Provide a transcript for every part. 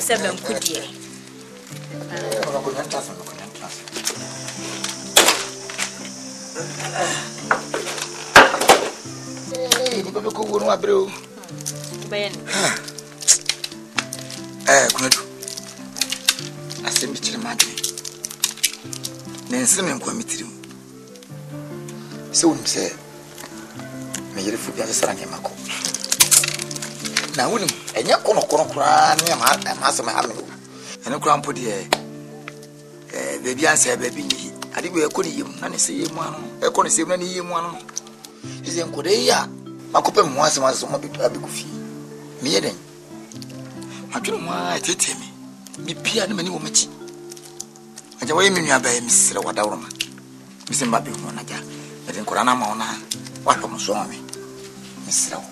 7 kudie. Kunadu. Asem bi chire madwe. Nense me nkwa mitirim. Se wonu se me yere fu bi asara nyemako. Na wonim enye kono kra ne ma asem ha me. Ene kra mpo de bebi anse bebi ni. Ade be ekoni yim na ne se yemu ano. Ekoni se yemu na ne yemu ano. Ise nkode ya Akuapem mo asem asem bi abekufi. Me yeden. Adwene mo tete me bia ne mani wo machi aja wo yemi nua ba yemi sire wadawroma bisimba bi ho na ja ede nkora na ma ona wa hom so ame sire wo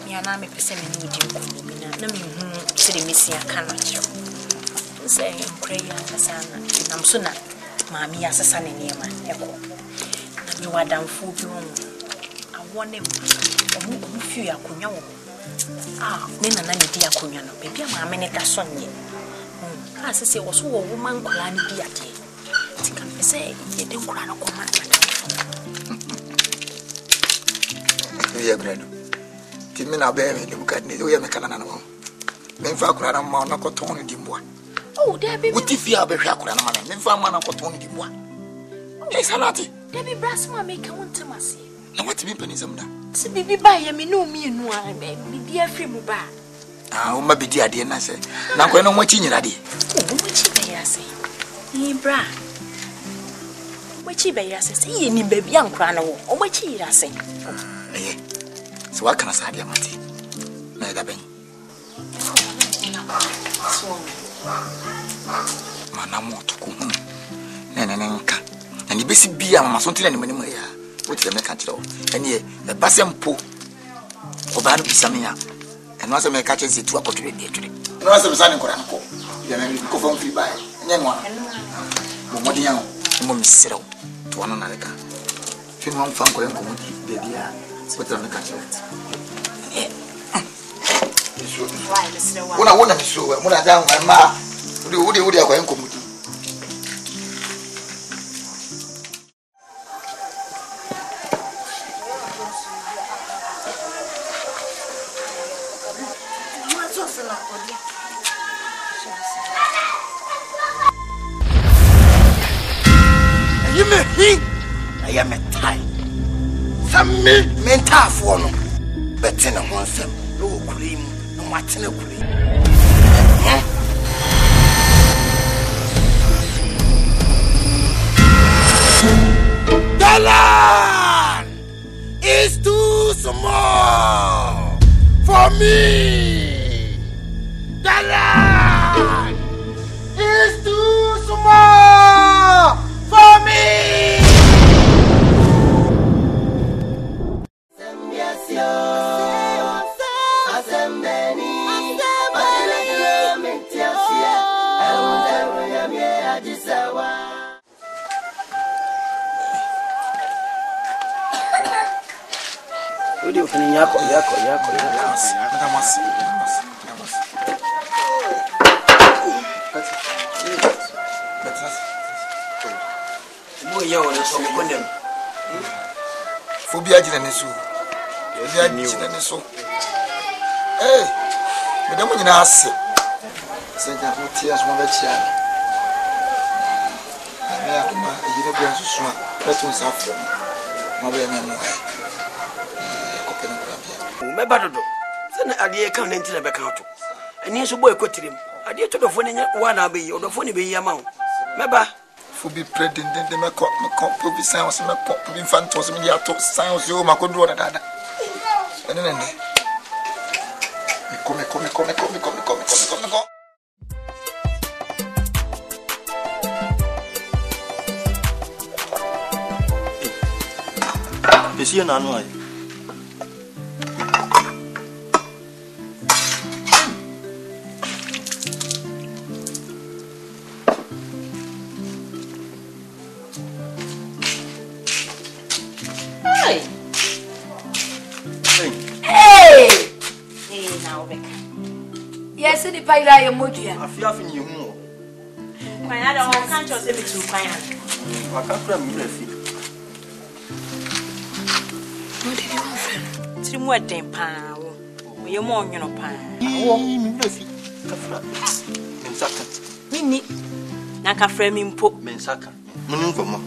mi ana me pese me ni odi nko bi na me hu sire mesi aka no kiro nse nkora ya asana nam so na maami asesa ne niema eko na mi wadamfo bi ho awone omu fiu ya kunya wo me nana ne dia konya no bebia ma me ne da sonye asese wo so wo man kwala ne dia te tika pese ye de kwala no koma ya brano timi na be me dem kad ne wo ya me kana na no me fa kwala na ma na koton ne dimboa oh de be wuti fi a be hwa kwala na ma me fa ma na koton ne dimboa e salati de be brass ma me ka wonte mase na wati bi penizam da si bibi ba ya me no mi enu a bibi afri mu ba o ma bidi ade na se na ko no mo chi nyira de o mo chi be ya se ni bra mo chi be ya se ye ni baby ankra na wo o mo chi yira se eh so wa kana sa de mate na da ben so mana mo to ko ne nka na ni besi bia mama so ntina ni mani ya what the make catch and ye the basempo oba no bisamia and was a make catch it to a portrait de today no was a son ko anko ya me ko fon free buy nya nwa mo modi yan mo misero to one na leka fin mo fan ko yan ko modi de dia what the make catch it wona mi so wona da ma udi akwa yan ko modi I am a Thai. Some mental for no, but in a monster, no cream, no matin cream. The land is too small for me. The land is too small for me. Yako. Phobia Ginesu. Hey, Madame Nasi. Send out tears from the child. You don't go to swim. Let us have them. My baby. Me badodo se na ade kan na ntira be kan to ani so boy kotirim ade to do fo ne wa na be yi do fo ne be yi ama wo me ba fo bi president de me ko bi science me ko bi infantos me dia to science yo makodro da dada ene ne me come Besi na anu ai said the pie I am with you. I feel in you more. Why I don't can't just say to quiet. I can't cram you. What did you want, friend? 3 more day pan. We are more, you know, pan. Mini Naka frame in pop Mensaka. Munum.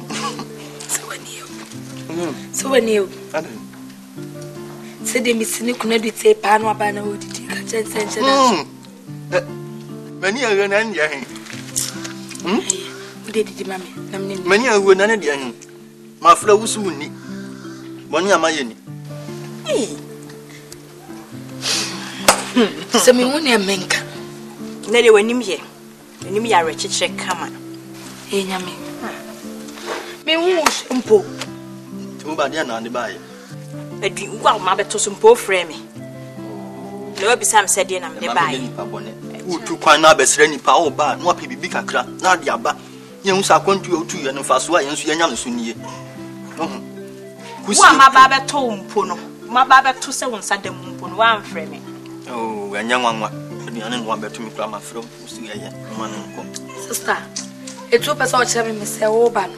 So when you said they missing you couldn't say pan or banner would take a chance. Many are going and yang. Did it, mammy? Many are going and yang. My flow was soon. 1 year, my yenny. Some money, Menka. Nelly, when you hear, when you are rich, check come on. Eh, yammy. Me woosh and po. Two by the end on the buy. A dream, well, mother to some poor frame. No, be some said, I'm the buy. Who took quite not any power bar, no baby big crack, not the abba. Young Sakan to and fast way and Suyan soon ye. Who's my baba told Pono? My baba 2 seconds at the moon, one frame. Oh, and young one, the other one better me from my from Sister, it's up as all having Miss Oban.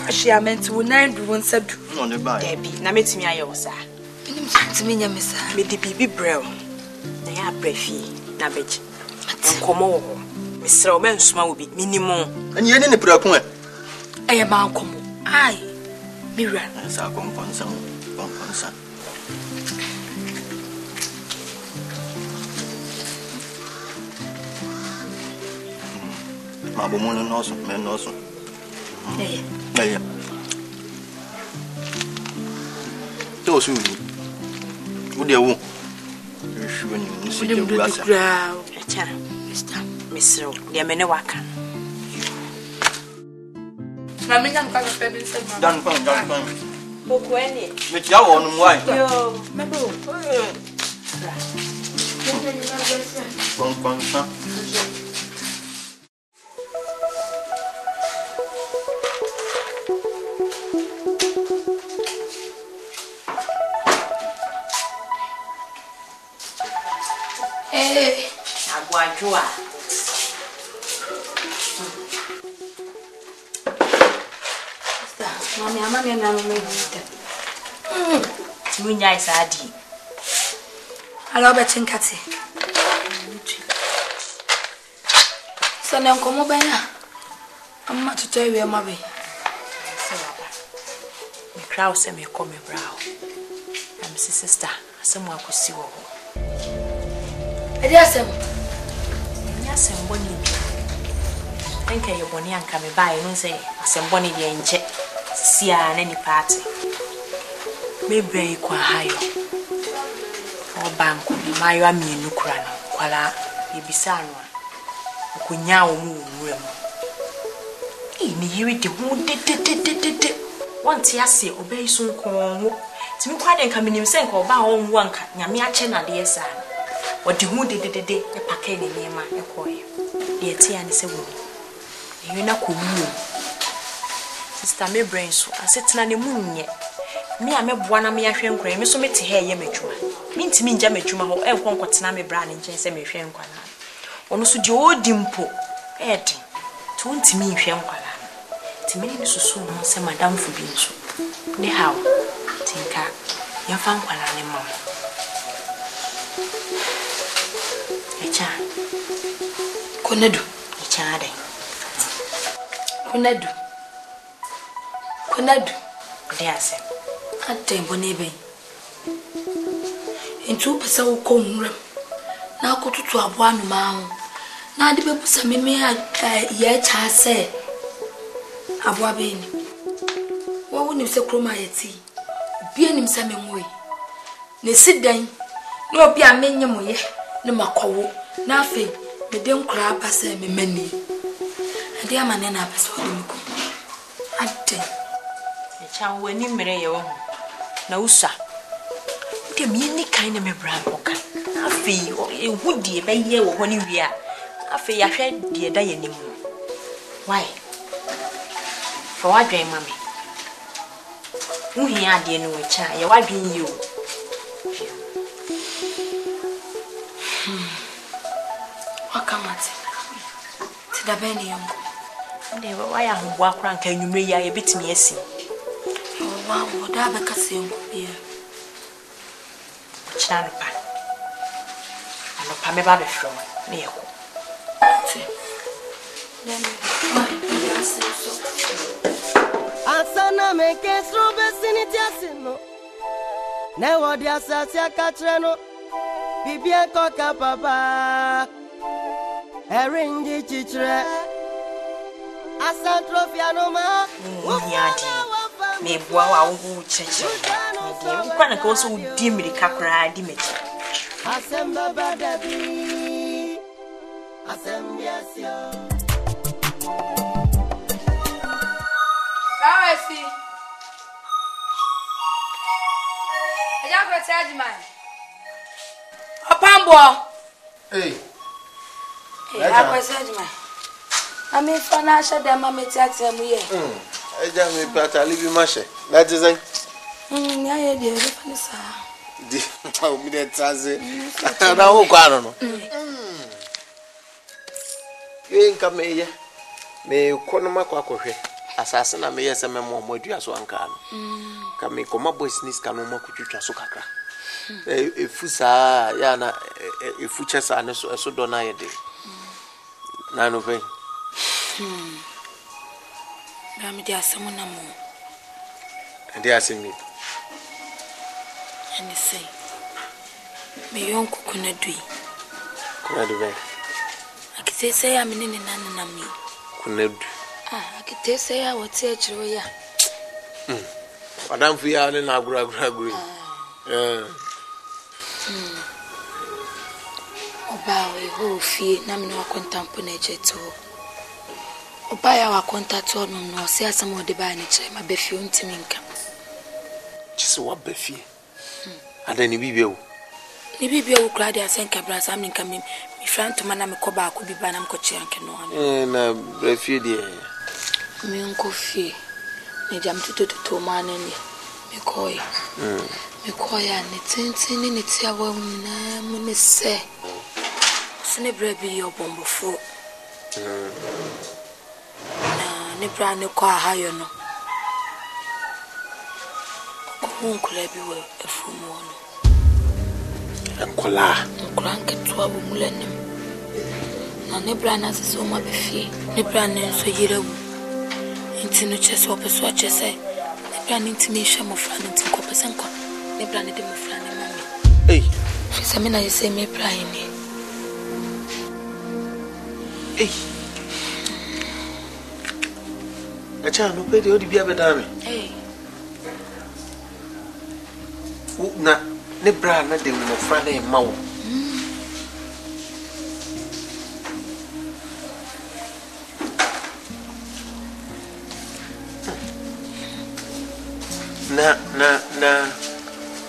She meant to 9 1 said on the buy. Debbie, now meet me, I was. To me, Miss. Me the baby brew. They are breathy, nabbage. And come over. Miss Roman small be minimum. And you didn't put a point. I am Malcolm. I, Mirror, as our concern. My woman also, men also. Yeah. Those who would you won't? You see the ground. Miss Rowe, the men Akan. Done. With your own wife. Hey, Akuapem. Mammy, and I'm made Twi nice adi. I love a chinkati. So now come over now. I'm not to tell you, Mabby. The crowd say me come brow. I'm sister. Someone could see what. Yes, I'm bonny. Think you're bonny and come by and say, I'm bonny the angel. See any party. Maybe quite high. Or bank, my army in Ukraine, Kuala, Ibisano, Kunyao moon. You read the wood did. Once I say, obey soon come. To me, quite and coming in sink or bow on one cat, Yamia Chena, dear son. What the wood did a packet near my acquire. Dear Tian is a woman. You know, cool. Sister, my brain so I sit in the moon yet. Me, I met one of me a friend, Grammy, so met hair yemmetruma. Mean to me, Jammetruma, or Elk Quatanami Brown and Jens and my friend Quana. Or so the old dimple, Eddie, 20 me, friend Quana. To me, so soon, say Madame for being so. Anyhow, Tinka, you found Quana, Mom. A child. Conadu, a child. Conadu. Conadu, dear Sam. At Bonebe. In 2% comb room. Now go to a 1 mile. Now the people say me yet I say. Abuabin. What would you say, Chroma tea? Be an him way. Ne sit down. No be a minium, no macaw. Nothing. Me don't crab as a many. And dear man and I persuade him. Child, when you marry your own. No, sir. The mini kind of a brown poker. I feel a woody by year when you are. I feel I shed dear day anymore. Why? For what dream, mammy? Who here, dear, no child, your wife being you. Makamati. Tida beni yongo. Ndewe waya humbwa kranka enyumre ya yebetimi asi. Wow, da be kase yongo bia. Chana pa. Ano pa me ba be from na yeko. Then Asana me kesro besiniti asino. Ne wodi asasi akatre no. Bibi enkoka papa. Eringi chichre. Asantrofia no ma. Nyadi. Me bua wa wo cheche. Me kwa na ko so di mirika kra di mechi. ASEM baba debi. ASEM biasio. Awesi. Eja ko charge man. Opambo. Hey. Akwa charge man. Ami fana sha dem ma metiatia mu ye. Eja me pata libi mashe. That is it. Ya ye de fana sa. Di. O mi de taze. Na ho kwa no. Nka me ye. Me kono makwa kohwe. Asase na me yese me mo adua so anka no. Ka me koma business ka no makutwitwa so kakra. Efusa ya na efuche sa ne so do na ye de. Na no fe. Rami dia samu na mo. Ndi asemi. Ani say. Me yonko kuna dui. Kuna do be. Akise say ya menene na mi. Kuna du. Akite say ya wote achiro ya. Madam Fia ne na agura. Oba we ho fie na me no kontampo na echeto. Oba ya wa kontato no no se ASAMOAH de ba ni kire ma be fie ontimi nka. Chise wa be fie. Adani bibia wo. Ni bibia wo kra de asenka bra sam nka me franto mana me ko ba ko bi ba na me ko chi anke no ano. Na be fie de. Me nko fie. Me jam tutu ma na ni. Me koy. Me koya ne tintin ni tia wa nyina mu ne se. Sine bra bi yo bombofo. Na ne bra ne ko ahayo no. Ko nkula bi wa afumu no. Nkola Nkranke to abu mulanim. Na ne bra na se so ma be fie. Ne bra ne so yirewu. Inti no cheso opeso achese. Ne bra ne intimi hwe mo fra ne tinko pesenko. Ne bra ne de mo fra ne mami. Hey. Fisa me na yese me bra ni. Hey. Acha no pe de odi bia be da me. Hey. Na ne bra na de mo fra na ma wo.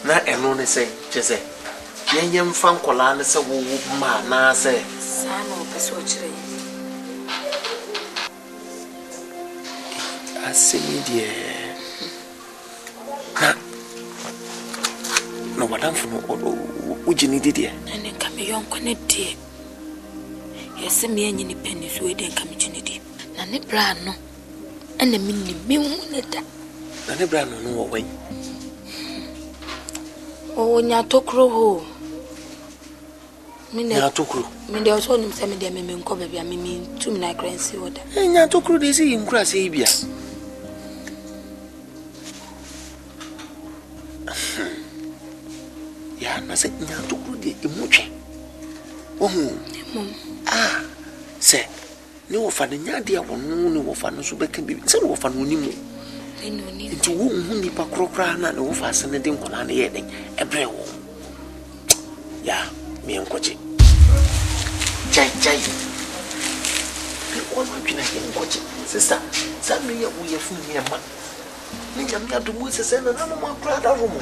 Na eno ne say chese. Yanyem fan kola ne se wo ma na se. Sana opeso chire. Asemi die. No madam fu no ujini didie. Ene nka me yonko ne die. Yese me anyi ni peni so ede nka me chine di. Na ne bra no. Ene me ni me hu ne da. Na ne bra no no wo wen. O nya tokro ho. Nya tokro. Me de so nim se me de me nko ba bia me tumi na currency order. Nya tokro de si nkura se bia. Ya na se nya tokro de emutwe. Ohu. Se ni wo fa nya de awonu ni wo fa no so beka bibi. Se wo fa no ni mu. Nti wo hu nipa krokra na wo fa se ne de nkola na ye den ebre wo. Ya mi enkoche. Chai. Ko ma twina ye enkoche. Sister, sa me ye wo ye fu mi ma. Ni nyame adumu se se na no ma kra da romo.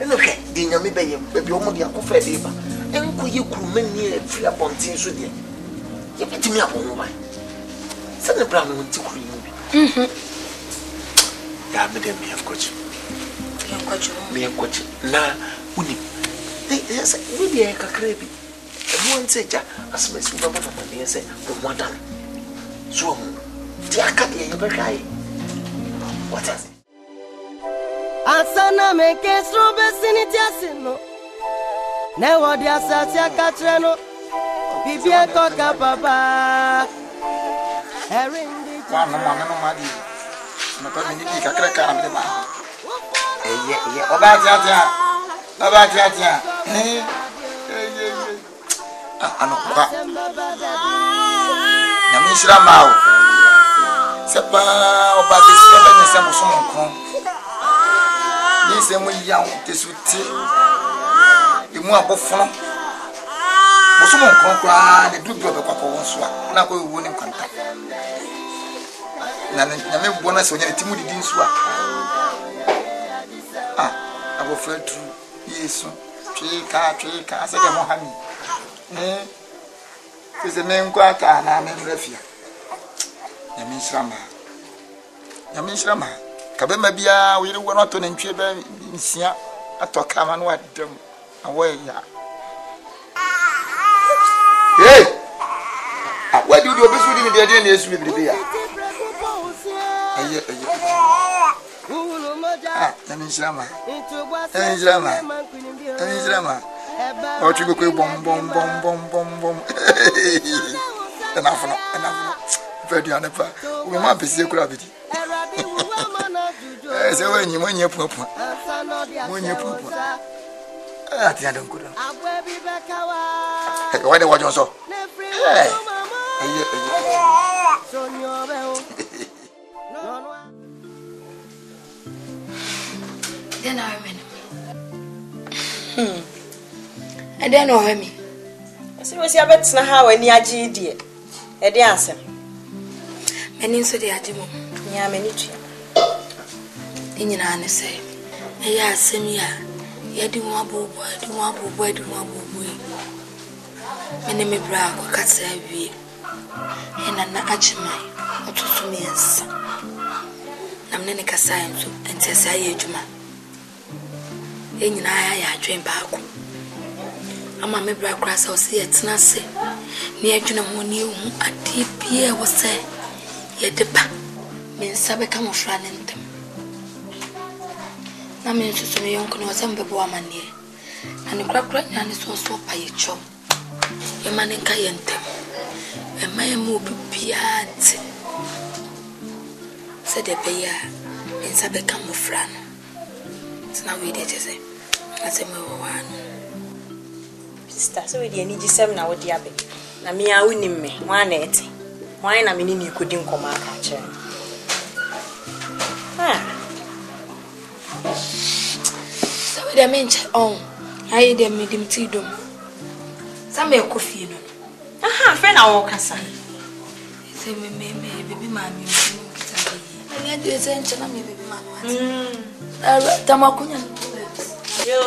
Eno hwe, di nyame be ye be o mo de akofa de ba. Enko ye kurumani e free abontin so de. Ye bitimi abon ba. Se ne bra no nti kuru yi bi. Ya me dem me enkoche. Me Na uni. Yes, we be kakra bi. Everyone say, "Ja, as me see the bottom of the say, the mother." So, the Akadi, you be cry. What is it? Asana make strobe siniti asino. Never the asatia katreno. Bibia koka papa. Erindi. One no madi. No pa mini di kakra ka na ma. Yeah. Oba tia. Ano kwa. Na mi shira ma o. Sepa oba bi se ba ni se mo so mo kon. Ni se mo ya o tesuti. Imu abofono. Mo so mo kon kwa de du bi obekwa ko won so a. Na ko ewu ni kwanta. Na me bona se onya timu didi nso a. Abofra tru Yesu. Twika asege mo hami. Se me nkwa ka na me mrafia. Nyame nhyirama. Ka be ma bia wo yire wo no to na ntwe be nsia atoka ma no adam. Awoya. Hey! Where do you obesu di me de na esu bebrebe ya? Aye. Nyame nhyirama. O tu go bom. Enough. Very anafa. We ma pese kura bidi. Se wenyi monye pupu. Ati ando nkura. Why the watch on so? Hey. Then I remember. And then I me. So we see about na how any agi die. E dey asem. Many so dey agi mo. Nya many twa. Inyina ne say. E ya asem ya. Ya di mo abobo. Mene me bra ko kasa wie. E na agi mai. Otoso me ensa. Na mene ne kasa enso entesa ya adwuma. Enyina ya adwen baako. Ama me bra krasa o se yetena se ne adwena ho ne hu ade bia wo se ye deba me nsabe ka mo fra ne ntem na me nsusu me yonko ne wo se mbebo amane na ne krakra nya ne so pa ye chom e ma ne nka ye ntem e ma ye mo bia ate se de be ya me nsabe ka mo fra no na we de tese aseme wo wan sister so we dey ni gisem na wo dey abe na me a wonim me wan na ete wan na me ni ni kodi nkoma aka kire so we dey mench on ayi dey me dim ti dom some e kofi no aha fe na wo kasa se me baby mami o kita be ni ade se nche na me baby mami tamakunya yo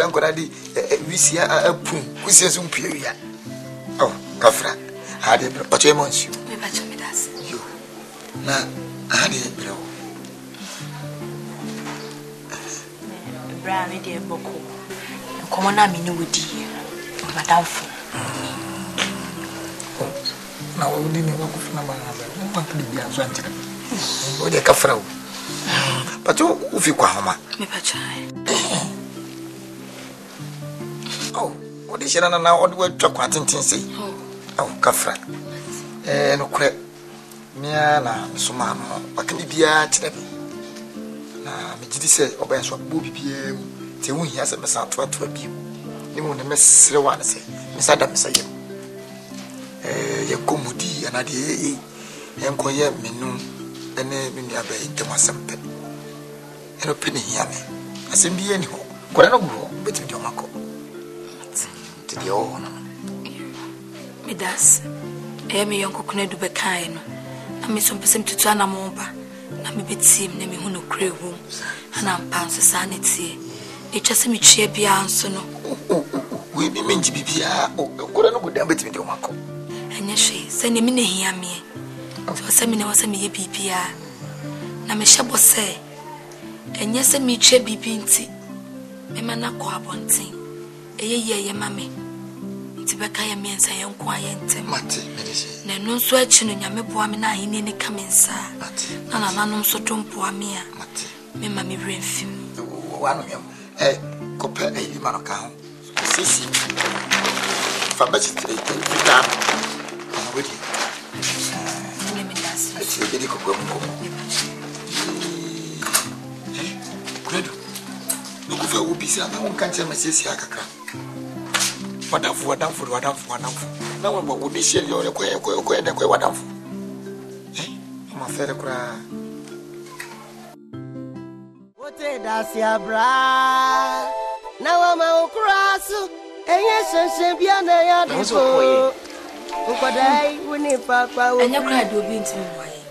Enkoradi wisia apun kusia so mpia oh kafra ade pacho emonsi me pacho me das yo na ade bro bra me de boko komo na me ni wodi madam fu na wodi ni boko fu na ba na ba pili bia so antika o de kafra o pacho ufi kwa homa me pacho oh, what is na odi wa twa kwatintin sei. Oh, kafra. No kure. Mia na soma no bakani bia kyerɛ me na me gidi sɛ ɔbɛn so bo bibia mu te hu hia sɛ mesa to bio ne mu ne mesere wa ne sɛ mesa da mesa yɛ yɛ komodi ana de yɛnkɔyɛ menu ene me nua bɛ ntem asɛm pɛ ɛno pɛ ne hia me asɛm bia ni hɔ kɔrɛ no gu hɔ betimi de ɔmakɔ te de ɔhɔ no me das me yɔnko kuna du bɛkae no na me so mpɛsɛm tutu ana mo ba na me betim na me hu no kure wom ana mpa so sa ne tie etwa sɛ me twia bia nso no we bi menji bibia kɔrɛ no gu da betimi de ɔmakɔ ɛnyɛ hwee sɛ ne me ne hia me so sɛ me ne wɔ sɛ me yɛ bibia na me hyɛ bɔ sɛ ɛnyɛ sɛ me twia bibi nti me ma na kɔ abɔnten ɛyɛ yɛ ma me tibeka ya miensa yenko ayente mate medise na no so achi no nyame boa me na ahini ne kamensa na nanom so tompoa me a mate me ma me remfim wano yam kopa ayi ma no ka ho sisi fa ba chi fita na wedi me me das ati be di kokwa mu ko kuredo no ku fa wo bisa na won kan che ma sisi akakra Wadafu. Na wamba udishia liyo kwe wadafu. Mafere kura. Wote dasi abra. Na wama ukurasu. Enye shenshen na ya dipo. Ukwadai wini papa wu. Enya kura di obi ntimi mwaye.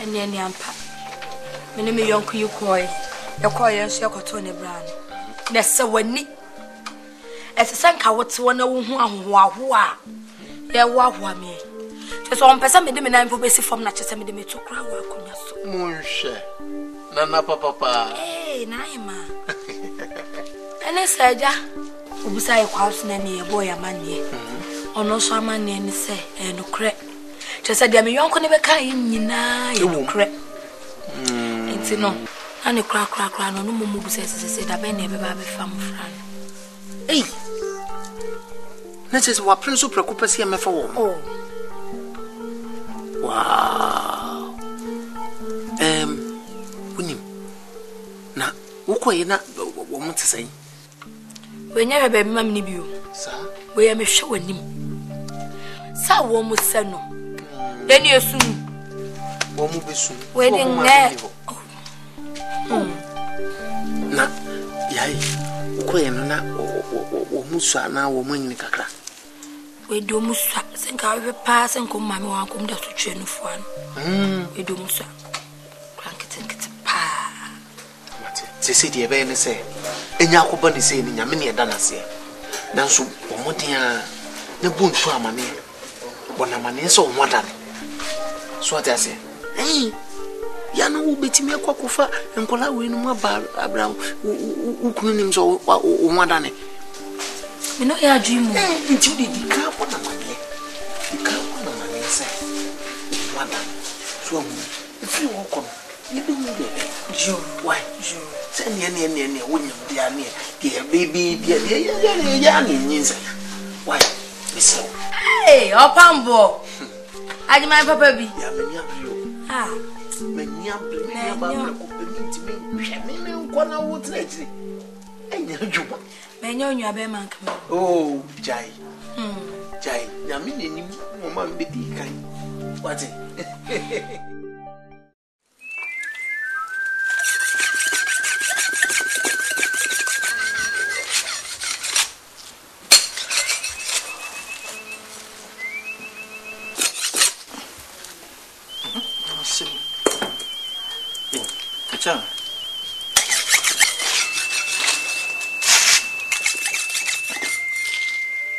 Enye ni ampa. Mene me yonku yukoye. Yakoye yensu yakoto ne brano. Nese wani. Ese nka wote wona wo hu ahoho a ye wo ahoa me so on pesa me de me nan po besi fom na chese me de me to kura wo akonya so munhwe nana papa na ima ene saja obusa ye kwaso na ne ye boy amane ono so amane ni se no kre chese de me yonko ne be kan nyina ye no kre enti no ani kra no mo busa se da be na be ba be fam fran Nese wa prince preocupa se me fa wo. Wow. Unim. Na ukoye na wo mte sai. We nya be mam ni bio. Sa. We ya me hwe wanim. Sa wo mu se no. Eni esu. Wo mu besu. We de nge. Na yai ukoye no na wo musa na wo manyini kakra. We do musa senka we pa senko mame wa kom da so twe no fo an. We do musa. Krankete pa. Mate. Se die be ne se enya akoba ne se ni nyame ne eda na se. Nanso wo modia na buntu amane. Bona mane so wo moda ne. So ata se. Ya no wo betimi akwakofa enkola we no ma ba abra ukunu nim so wo moda ne. Me no ya dream. Nti di ka po na mane. Di ka po na mane se. Moda. So wo fi wo kom. Ni be mu de. Jo, why? Jo. Se ne wo nyam dia ne. Dia baby dia ya ne nyinza. Why? Listen. Hey, opambo. Aji my papa bi. Ya me nya brio. Me nya ba ko permit me. Me ko na wo tleji. Enya djuba. Me nya onyu abe man kam. Oh, jai. Jai. Ya me ni mo ma be di kan. What?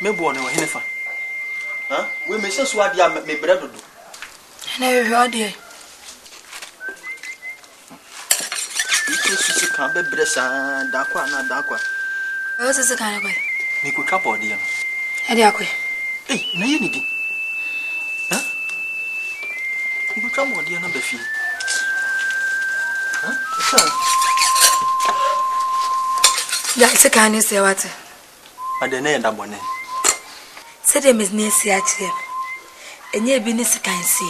Me bo na wa henefa. We me se so ade me bre dodo. Na we ade. Ike susi kan be bre sa da kwa na da kwa. O se kan kwa. Me ko twa body no. Ade akwa. Na ye ni di. Ko twa body na be fi. Ya se kan ni se wate. Ade na ye da bone. Se de business ya che. Enye bi ni se kan se.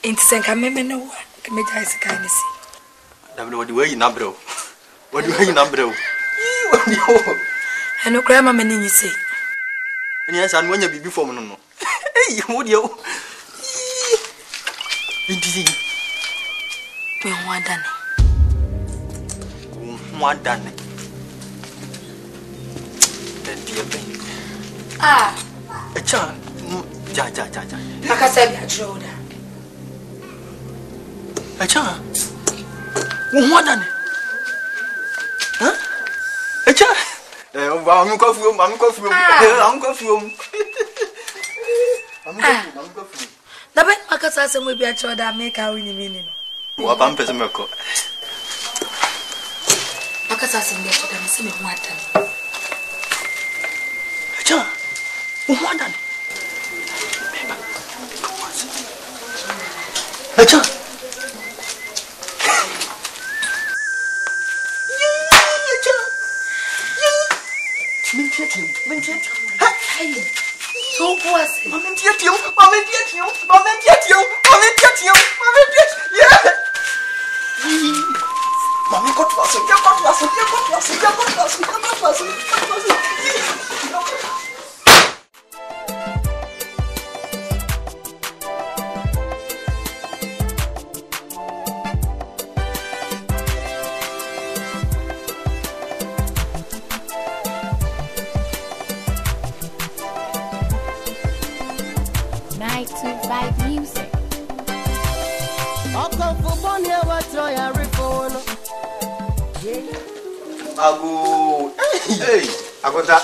Intisenka meme no kemeja isika ni si. Dablo what the way na bro. What the way na bro. Eno kra mama ni nyise. Eni asa no nya bibi form no no. Eh wo de o. Inti Me wadane. Wadane. Dear baby. Ah. Echa. Ja. Akasa bi achoda. Echa. Wadane. Huh? Echa. I'm coffee. Na ben akasa se mo bi achoda make a win meaning. Wa pam pese meko. Akasa se bi achoda me se me ho atan. Echa. Wadane. Echa. Mentia. Hey. So was it? Mentia. Mami got was. Music. Ago. Hey, Akonta.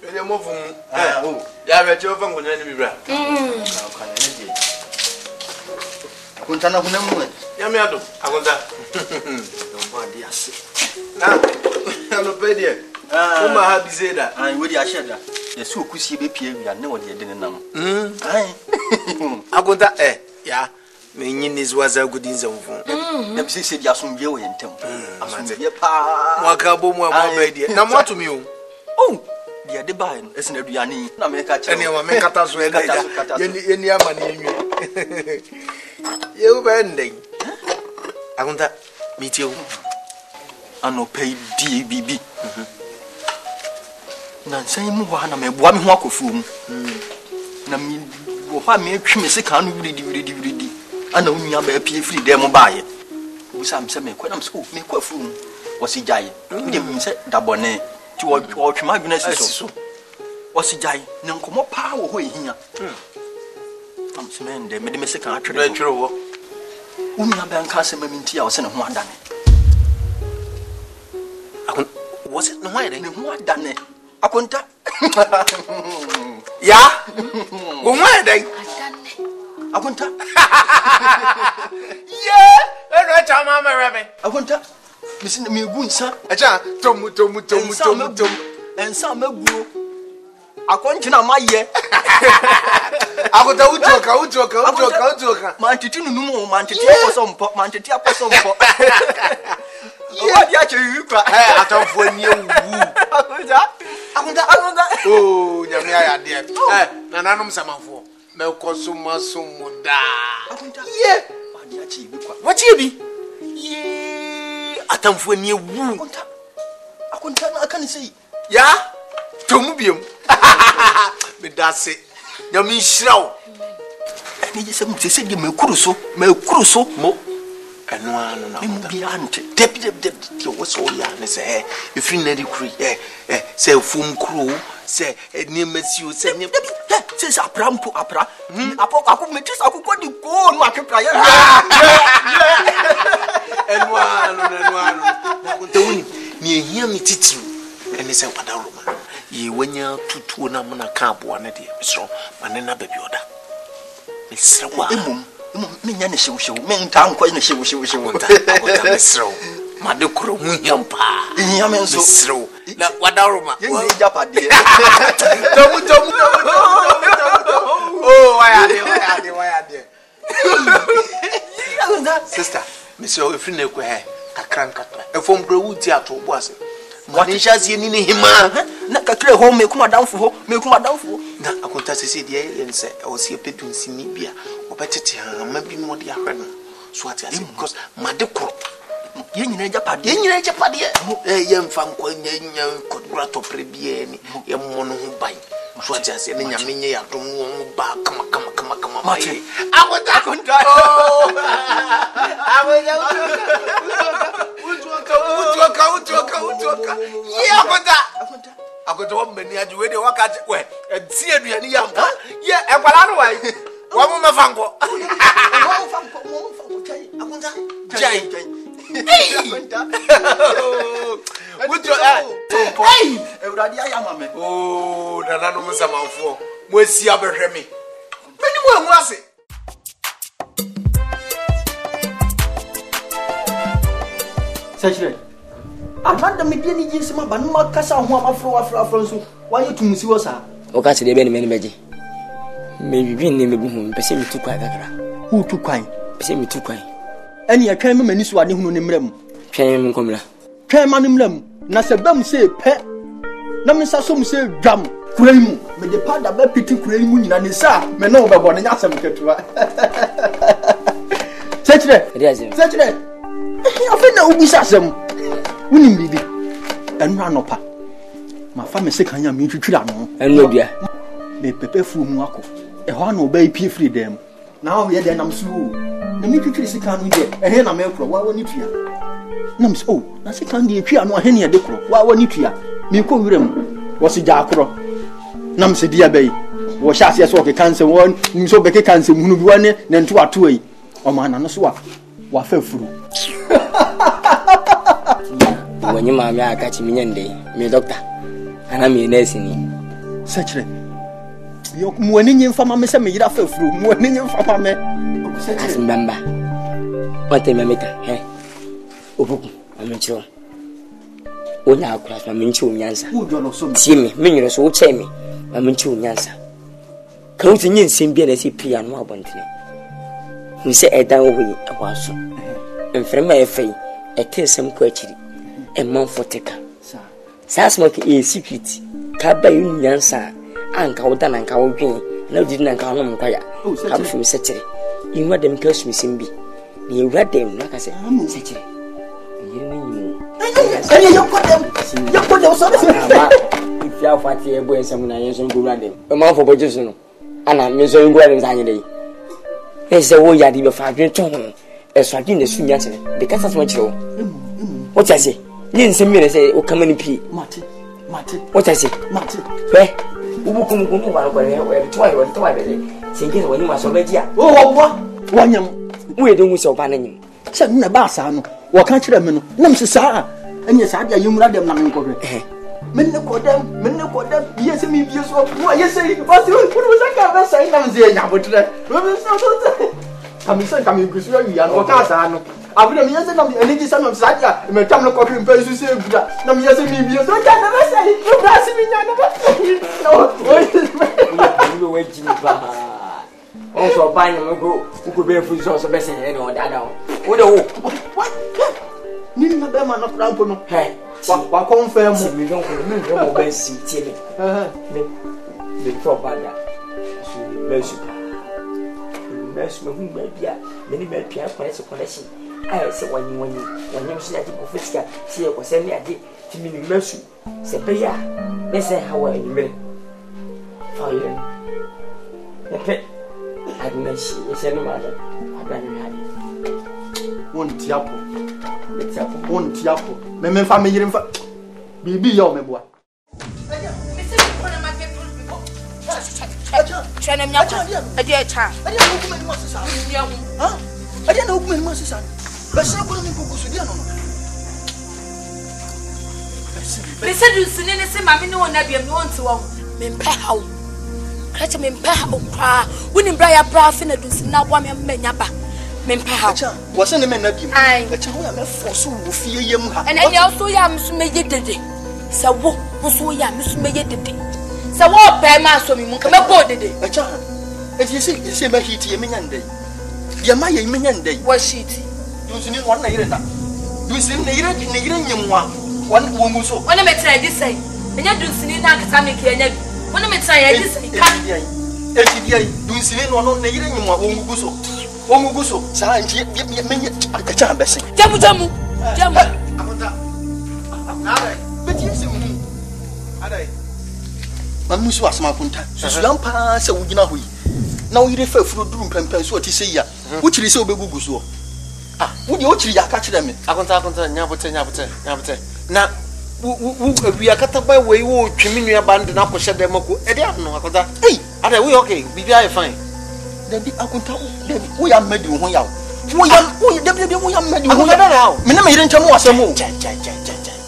Ele mo fun. Ya be ti o fun ko ni bi bra. Akonta na huna mu. Ya me ado. Akonta. Don ba di ase. Na. Ano pe die. O ma ha bi se da. An we di ase da. Ye so okusie be pie wi ane wo de de nam. Ai. Akonta ya. Me nyini zwaza gudin zamfu. Na bi se di asomdwe wo yentem. Asomdwe pa. Mo aka bo mu abo ba die. Na mo atumi o. Oh. Dia de ba no ese na aduane na me ka che. Ene ma me kata so ene da. Yeni ama na enwi. Ye u ba ndeng. Akonta mi ti o. Ano pay di bibi. Na nsan mu ho na me boa me ho akofu mu. Na mi wo fa me atwi me sika no wiridi. Ana onua ba pie free dem ba ye. Wo sam se me kwena me so me kwafu mu. Wo si jaye. Ndi me se dabone ti wo twema adwena siso. Wo si jaye ne nkomo pa wo ho ehia. Am se me ndem me de me sika atwere. Na twere wo. Onua ba nka se maminti a wo se ne ho adane. Was it no way? Ne ho adane. Akonta. Ya? Go where then? Akonta. Yeah, eno cha mama rebe. Akonta. Misi me gu nsa. Acha tomu. Ensa maguo. Akontina maye. Akonta utoka. Mantiti nunu mantiti aposompo. Owa dia cheyu kwa. Atamfo ni ewu. Akonta. Oh, nyame ayade. Nananom samanfo. Me kosuma sumuda. Akonta. Ye. Owa dia cheyu kwa. What bi? Ye. Atamfo ni ewu. Akonta na aka ni sei. Ya? Tomu biem. Me dase. Nyame nhyirawo. Ni je se di me kuru so. Mo. Eno anu na Mo bi ante. Debi ti wo so ya ne se efri na di kuri se fum kru se ni mesio se ni se sa prampo apra. Apo metis akukọ di ko no akepra ya. Eno anu. Na kunta woni ni ehia mi titiru ene se wadaro ma. Ye wanya tutuo na mo na ka abo na de misro mane na baby oda. Misro wa. Menya ne hyew menta nkwa ne hyew nta akota misro made kro mu yampa nyame nso misro na wadaroma ye ne japade tomu oh why are sister misro efri na ko he kakran katra efom bro wuti ato bo ase What is she in him? Nakakre home, make my down for make my down for. I could say the and say, I was here to see me, or better, maybe more the African. So what I say, because my decor. Young Japan, young Fanco, could grant of Prebian, young mono who buy. So I just say, Yaminia, don't back, come on, Marty. I would die. I I got to many at the work at where and see a young. Yeah, and what otherwise? One woman Fanco. Would you hey, oh, the anonymous amount for where's the other Remy? Anyone was it? Such Amanda Mediani gives my Banma Casa Afro so why you to see us? Okay, the many magic. Maybe being named Pessim too quiet. Who too quiet? Pessim too quiet. Any I came and this one who name them. Came Comla. Came on them. Nasabam say pet. Namisasum say drum. Cream. But the part of pity cream and his son may know about an ASEM. Such that. I think that will be ASEM. Winning baby. And run up. My family second young mutual triano. And no dear. They prepare for Mwako. A one obey pay free them. Now we are then I'm slow. The mutual second get a hen America. Why won't you? Nams oh, na second year no hen de kro. Why won't you? Me ko wirem. Was it Jacro? Nam se dear bay. Was Shas walk cancer one, so becky cancer, who be one, then 2 or 2. Oh man, and a swap. What fell through. When you mamma catch me and day, me doctor, and I'm a nursing. Such a you're winning from my mess, me fell through, winning from my as member. What a mamma, eh? Oh, I'm sure. Oh, now, class, my minchu yansa. Who don't see me, mean so tell me, my minchu yansa. Counting in same beer as a piano about it. We say a down way a was so. And from my fay, a tell some question. A month for taker. Sasmoke is secret. Cabba yansa, and Cowdan and Cowgreen, no didn't come quiet. Come from Saturday. You want them curse me, Simbi. You read them, like I said, Saturday. You put them so if you are fatty, a boy, some nice and good running. A month for Bojus, and I'm measuring weddings any day. There's a way I did a 5 year tone, a swagin the swing answer, because that's what you what I say. Yin some minutes say, oh, come in P. Marty. What I say, Marty. Where? Who come where Twi, singing when you must already. Oh, what? One young, we don't wish of banning. Send a bassano, or can't you them? Num Sara, and yes, I you murder them. Men call them, yes, me, yes, what you say, what was I saying? I'm saying, coming, because you are Casano. I will have some energy, some of Sadia, and my time of copy and paste to say, no, yes, me, so I never say, you waiting. Also, buying them go, who could be a food source of best and all that now. What? Nina Bema not Rampono. Hey, what confirm me don't remember best see me. The top bad that. Many bad connection. I said when you see that you fiscal, see what send me a day to me mercy. Say, Paya, let's say how are you? Fire. The pet. I may see it's any matter. I ran one tiapo. The tiapo, one tiapo. Member family in fact. Be your member. I did child. I didn't know my I didn't know my son. But some couldn't focus again. They said you seen any mammy no one ever want to me how. Catch me pow, winning Briar Braff in a dozen now one menapa. Mempa wasn't a man of you. I for so fear you and I also am to make it today. So what was so young, Miss May it today. So what pay master me come aboard the day. A child, if you see the same heat, you mean day. Yamaya mean day was sheet. You see one year. You see neither one. One woman so. When I met her, this say, and you do see now, Sammy, and when I met her, this say, do see no, no, no, Womuguso. Womuguso, Saranji, a child blessing. Jamu, Jamu, Jamu. But you see, Mamusu Asmapunta, Suslampa, so we know. Now you refer to the room and so what you say, which is so beguso. Ah, would you actually catch them? Akonta, Nyabute. Now, we are cut by way, you community abandoned up with Shademoko, Ediano, Akonta. Hey, are we okay? We are fine. Then Akonta, we are made you one out. We are made you one out. Minna didn't tell us a move.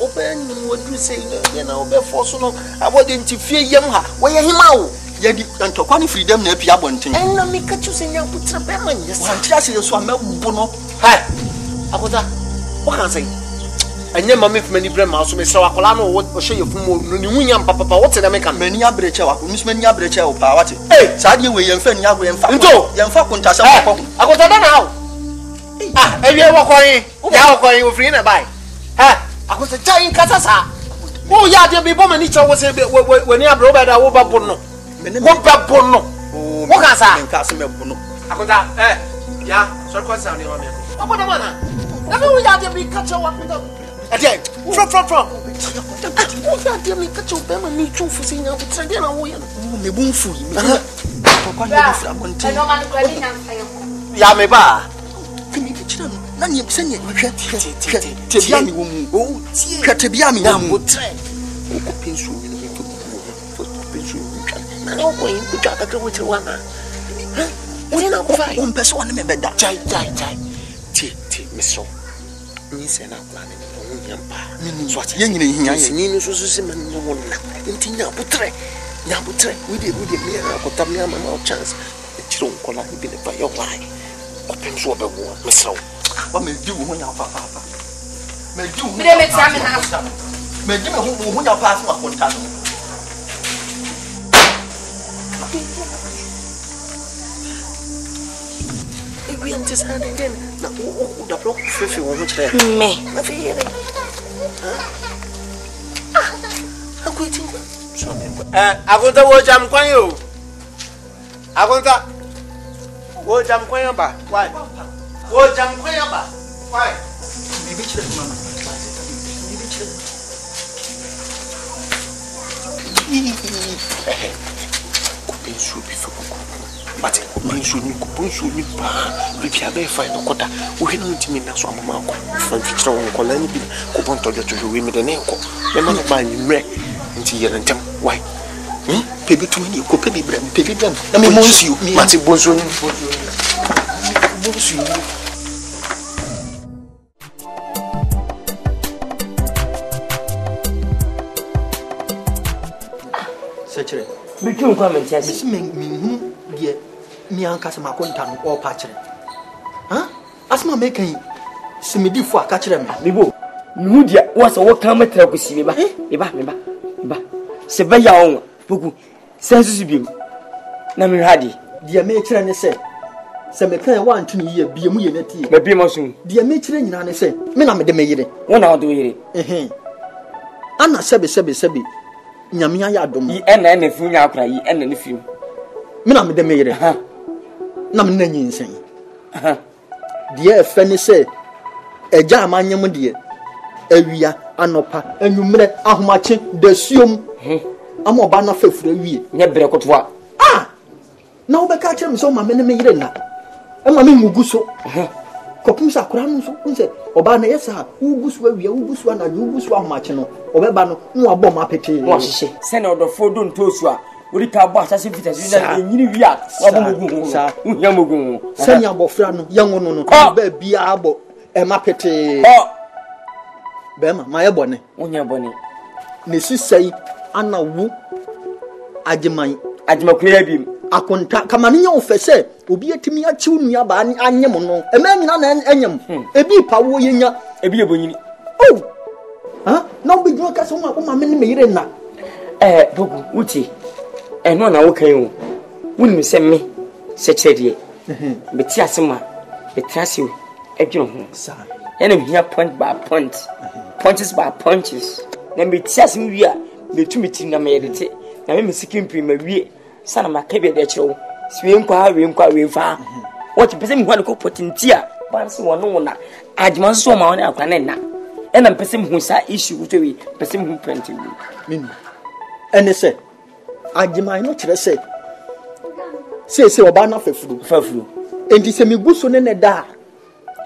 Open what you say, you know, before so I wouldn't fear Yamaha. Where him out? Yet, and to qualify freedom, no Piabontin. And let me catch you saying, I'll put some payment. Yes, I'm just a swam. Hi, Akonta, what can I say? And your mammy from many grandmas, Mr. Acolano, what show you from Union Papa? What's the American? Many abrecha, Miss Many abrecha, Pawati. Hey, Sadi, we and Fen Yabu and Faco, young Facontas. Akonta now. Ah, have you ever calling you free in a buy? Ha, I was a giant Casasa. Oh, yeah, there be woman each was when you have Robert Bono. What Bono? What can I say? Casimir Bono. Akonta, yeah, so what's sounding on me? What the one? Never we have to be cut your one. Again, from. Oh, yeah, dear me, cut your bem and me too for seeing out the train away. Me boom food. Yeah, me ba. None you send it. Tibiami woman. Oh, Tibiami. We understand again. Now, the block if you want to me. I'm quitting. I got the word I'm going you. I got that word I'm going about. Why? Word I'm going about. Why? But man should me pa if you have fine quota we don't mean that's one man from strong colony ko bon to jo we me the name ko me man ba ni mre nti yere ntem why pebi to ni ko pebi brem na me monsu me mati bonsu ni bonsu sechere me tun comment yes me die mi anka se makonta no all patch asma mekan simidi fu aka kire me bibo nu dia wasa wo kan metra ko si me ba se ba ya on bugu sensu biem na me hade dia me kire ne se me kan wa antuni ye biem ye nati ba biem so dia me kire nyina ne se me na me de me yire wona wo de yire ana sebe nyamia ya dom yi ena fu nya akra yi ena ne fiu me na me de me yire na me na nyinsen die efe ni se eja amanyem die awia anopa anwumre ahomache dasuom amoba na fafura wie nya bere kotoa na wo be ka kire me so ma me na me yire na e ma me ngugu so kopum sa kura no so nse oba na yesa ugusu awia ugusu na ugusu ahomache no obeba no no abo ma pete wo hihye se na odofo do ntosu a ori ka bo asase fitasi na enyini wi a wabo mogu sa unya mogu se nya bofra no yanwo no ba bia abo e ma pete bema ma ye bone unya bone ne sisai ana wu agiman agimakuya bim akonta kamane nya ofese obi atimi achiw nua ba anyem no e ma nyina na anyem ebi pawo yenya ebi ebonyini na obi gwa ka so ma me ne me yire na bugu uti eno na wo kan wo wuni se me se chedie beti asema betrasi adwene ho sa ena hia point by point punches by punches. Na me tias me wi a me tu me tin na me yedete. Na me sikin pri ma wi sana makabe de chewo. Swe nkwa we fa. What pese me ho ko potinti a ba se wono wona. Adjuma so ma wona akwa na. E na pese me ho sa issue to we pese me ho plenty we. Mimi. Ene se adjuma no kire se. Se oba na fafuru. Enti se me guso ne da.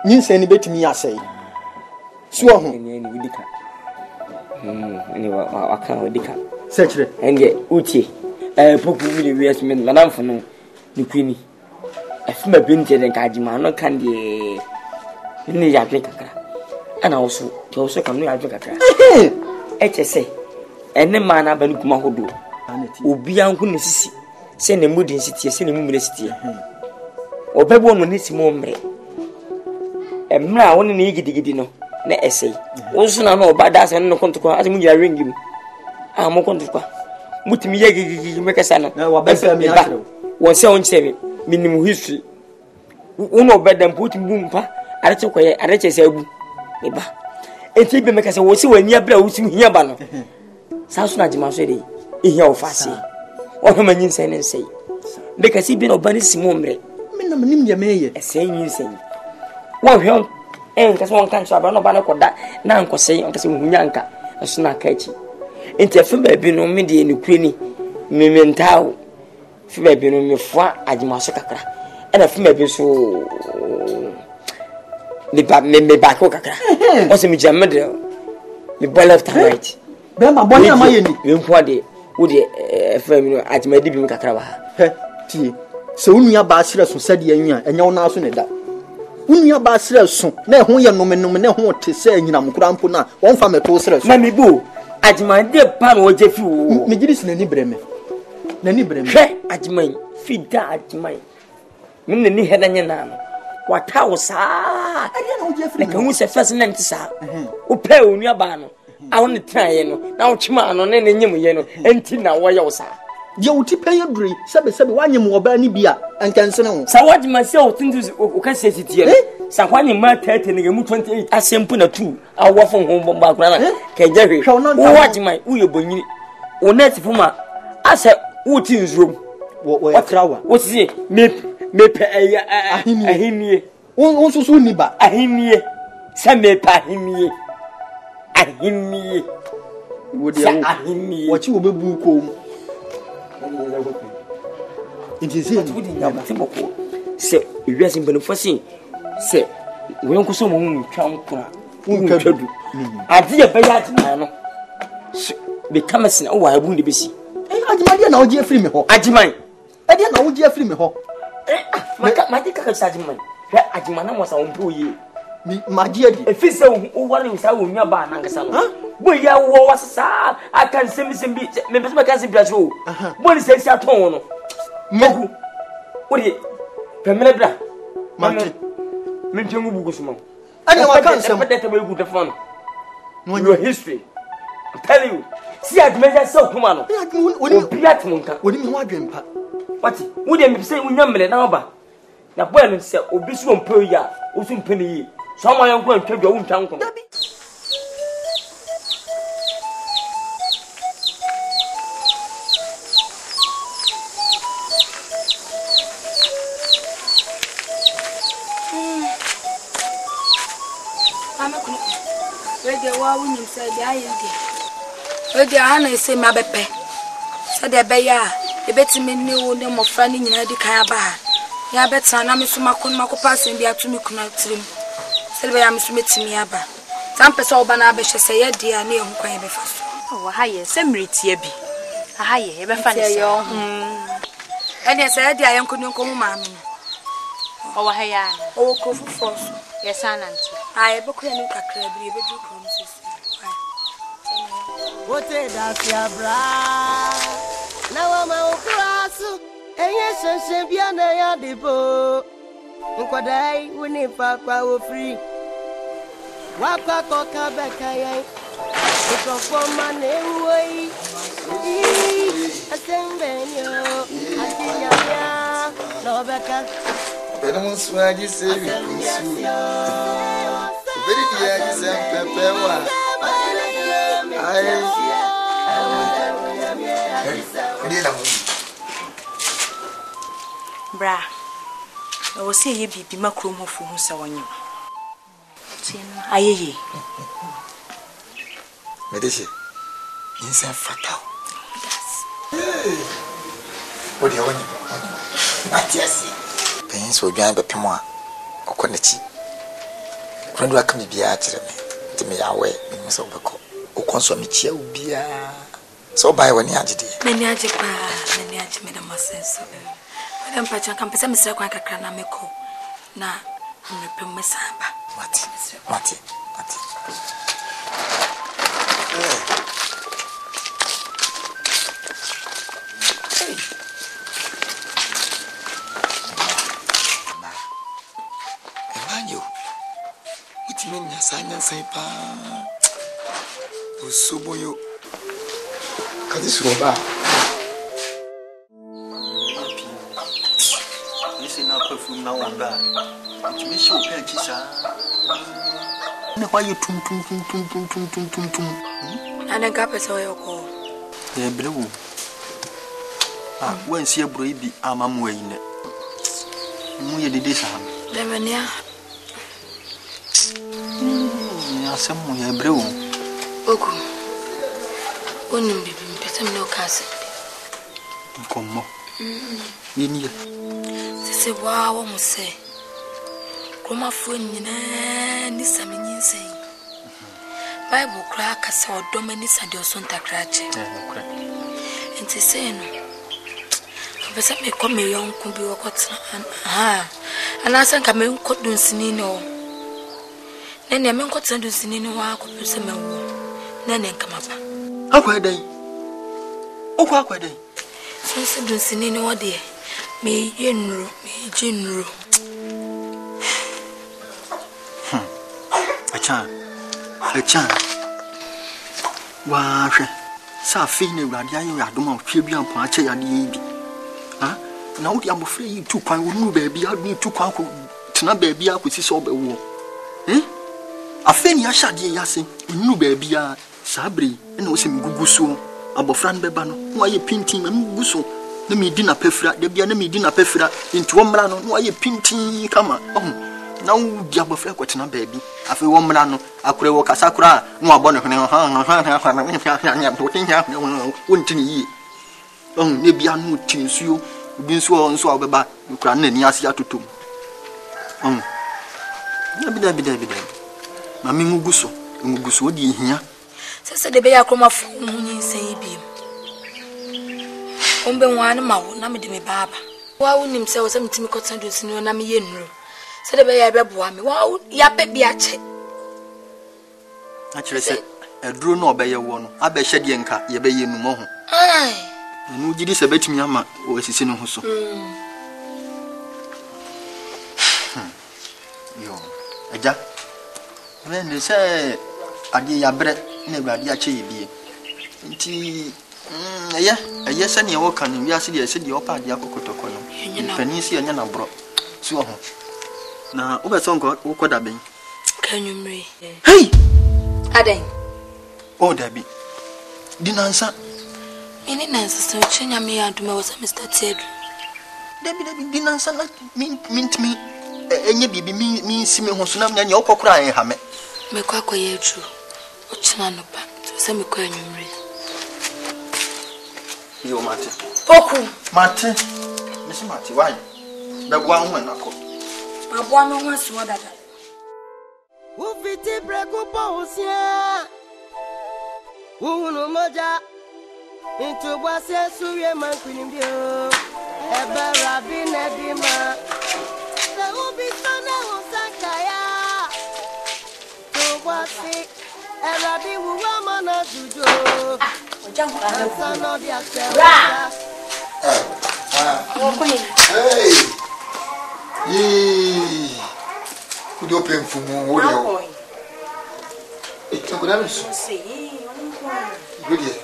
Nyinse ni betimi asai. So ho. Ene ni widika. Ene wa kan widika. Se kire. Enge utie. Poku mi we as men manamfo no ni kwini. Afima binti den ka adjuma no kan de ni ya dwe kakra. Ana woso kan no ya dwe kakra. Eche se ene ma na ba ni kuma hodo. Obi anku ne sisi. Se ne mudi nsitie se ne mumure sitie. Obebo no ne simo mre. Emra woni ne gidigidi no na esei. Woso na no oba da se no kontoko ase mu nyira ringim. Ah mo kontoko. Mutimi ye gigi mekasa no. Wa ba se mi atro. Won se on chebe minimum history. Uno bedam put bumpa areche koye areche se abu. Eba. Enti be mekasa wo se wani abra wo sim hia ba no. Sa so na jima so de. Ihia ofase. O ma nyin se ne sei. Beka si bi no bani simo mre. Me na manim ye meye. Ese nyin sei. Wo hwe nka so won kan so abra no ba na koda na nkosei nka se hunya nka. Eso na ka echi. Enti afa ba bi no me de ni kureni. Mementawo. Fi ba bi no me fa ajima so kakra. Ena fi ma bi so me ba ko kakra. O se mi jamade. Me boy left and right. Be ma boni amaye ni. Me nko de wo de fa mi no ajima di bi me kakra ba. He tie. Se unua ba asira so sade anwa enya wo na so ne da. Unua ba asira so na ehun ye nome na ehun te se anyina mukura mpo na won fa meto sira so. Na mi bu ajima de pa no je fi wo. Me gidi sina ni breme. Na ni breme. He ajima fi da ajima. Min ni heda nya na no. Wata wo sa. Ade na wo je fi. Na kan wo se first na nti sa. Wo pe onua ba no. A won tran ye no. Na wo chima no na nyem ye no. Enti na wo ye wo sa. Ye uti pay duri sebe wanyem oba ni bia ankansene ho sa wajima se o tindu o ka se titie sa kwanye ma 30 ne mu 28 asempu na 2 awo fon ho bomba kura na ka jehwe wo wajima uye bonyini o net fuma asa uti nzrom wo krawa wo si me pe ahinie won susu ni ba ahinie sa me pa ahinie wo de wo chi wo bebu ko mu Intizi wudi nyama timoko se wiase mbanufo sin se wo nko so mo hu twa nkura untwadu ade ya baya adina no be kamasina o wa abu ndi besi ajima dia na oje afiri me ho ajiman ade na oje afiri me ho ma di kaka ajiman hwe ajima na mo sa wonpo ye mi magie di efise o wale sa wo nwa ba na ngasa no bo ya wo wasasa akan sembi me be kan sembi aso bo ni se aton no mogu odi pemele bra mate me ntengu bugu suma ani wa kan sem pede te be gu de fon no your history I'm telling you see admeja so kuma no oni piat munka oni mi ho adwempa wati wodi me se unyamle na oba na boy no se obi so mpo ya o so mpani yi so ma yanko antwadwa wo ntwa nko Wouldn't say the idea. But the Anna say my bepe. Said the bear, the betting me knew them of friendly in the Kayaba. Ya bet and I'm so much pass and be up to me connect him. Said I am submitting me about. Some person Banabish say, dear, near Quay before. Oh, higher, some rich ye be. A higher, ever fancy your and yes, I am couldn't come, mammy. Oh, hey, oh, go for force. Yes, Asante. I book a new crab, you better promises. What is that, Yabra? Now I'm out class, and yes, and Champion, I am the boat. Nkwadai, we need Papa free. Waka Coca Becca, because for my name way. Asante, no Becca. Better swag you say, very dear, you say, Pepper. Bra, I was say ye be macro for who saw you. Aye, Medici, instant fatal. What do you want? Not yes. Pains will join the Pimoa or Quanichi. When do I come to be at to me away in Miss Obako? O consume chia beer. So by one yard, many adjects, many adjects made a mass. Madam Pachan can present Mr. Quanka Cranamico. Now, promesse. Mati. Say, pa, so boy, you can this go back? Listen now, perfume now and back. It may show purchase. Why you tum. And a gap is all your call. The blue. When see a baby, I'm waiting. We did this. Lemania. ASAMOAH brew. Oku. Only be better no castle. Come. You say, wow, almost say. Grandma phone, this I mean, say. Bible crack a saw Dominis and your son to cratch. And to say, no. But some may come a young could be what's and I think I may could do sinino. Then I mean, what's under sinino, I could do some more. Then come up. How were they? Oh, how were they? Since I don't see any dear. Me general. A chan. Wash. Safini Radia, you are doing Fibian Pache and Yidi. Ah, now I'm afraid you took one new baby. I need to conquer Tina baby. I could see so be war. Eh? A feni Ashadi Yasin, new baby. Sabri, and was him Guguso. Abo Fran Bebano, why you painting and Guso? The me dinner pefra, the enemy dinner pefra into one man, why you painting come on. Now, Jabba Flacotina baby. After 1 man, I could walk a sacra, no bonnet, wouldn't ye? Oh, maybe I know things you, been so so about you can any Asia to two. Debbie. Mammy Muguso, Muguso, dear here. Said the bear come off, say beam. Umbe one mouth, Nammy Baba. Why wouldn't himself something concerned with no Nami? Said the bear babuami. Wow, yappy biache. Actually, said a drew no by your one. I bet Shadianka, ye bay no more. Aye. And would you disobey me, Amma, or is it no so? Yo, a jack. Then they say, I dear bread. Never be a chee. Yes, and you walk and we are said your part, Yakotokono. Penisi and Yana bro. So, now, over some God, who could have been? Can you marry? Hey! Ade. Oh, Debbie. Didn't answer. Any answer, so change me and to me was Mr. Ted. Debbie didn't answer, mean to me. And you be me, see me, who's not your crying, Hammer. Make a quiet true. Ochana pa to say me kwa nyumre. Yo Martin. Poku. Martin. Miss Martin, why? The one when I call. Abwa me ho so dada. Wo fiti breku posia. Wo no moja. Into boise suye man kwinibio. Ebe rabi nebima. Se ubi sana usakaya. To boise Everybody who woman or juju. Hey, could you open for more? It's a good answer. Good year.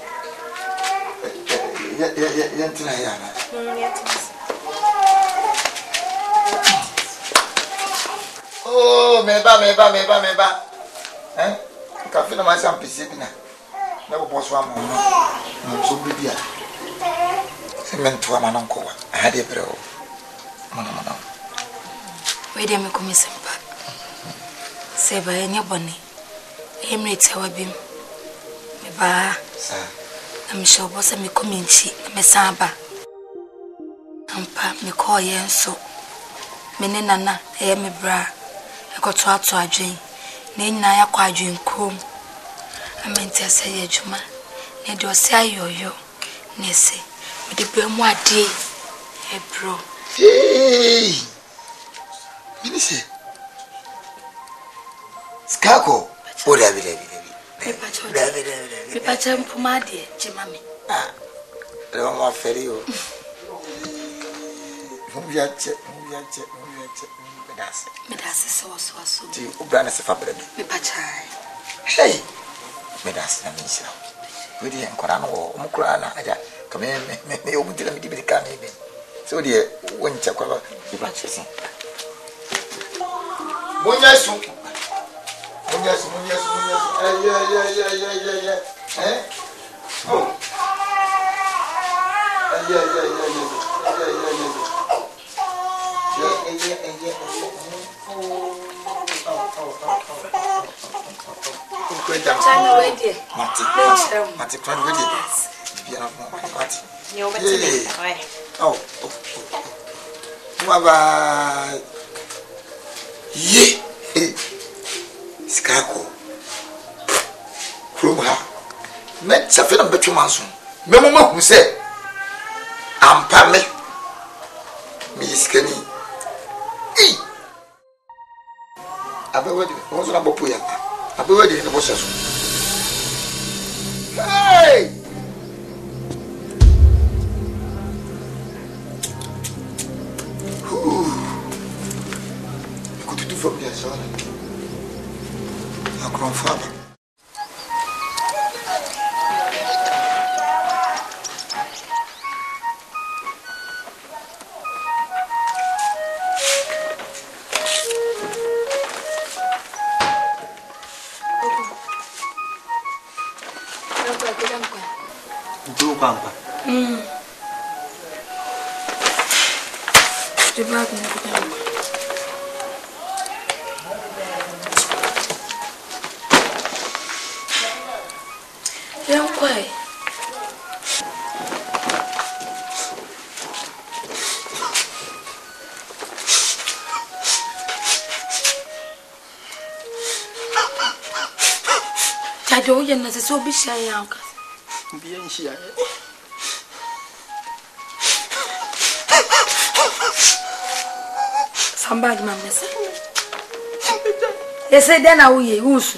Oh, meba. Eh? Kafina masa mpisi bina. Never was one more. So be here. Cement to a man uncle. I had a bro. Mona. Wait a minute, Miss Simpa. Say by any bonny. Emirates, our beam. Ba, I'm sure was a me community, me samba. Ampa, me call ye and so. Menena, me bra. I got to a dream. Nina, I dream comb. I meant to say, Juma. Need you say yo. Nessy, with the brim what day. Hey, bro. Hey, Minister Skako, what have you? Pipacha mpumadi, Jimami. Ah, don't want ferry. Medasi so. Do you brand as a fabric? Pipacha. Hey, Medasi, I mean, so. We didn't Corano, Mukrana, come in, me open to the Medican. So, dear, when Chacola, you practice. Yes. Yeah. Oh. Skako. From her. Met Safina Betumanson. Memma who said, I'm Pammy. Miss Kenny. I've been waiting. What's about Puya? I've been waiting in the process. Hey! You could do from there, son. Our grandfather. Don't you know so be shy, Uncle? Be shy. Somebody, Mamma. They say, then I will use.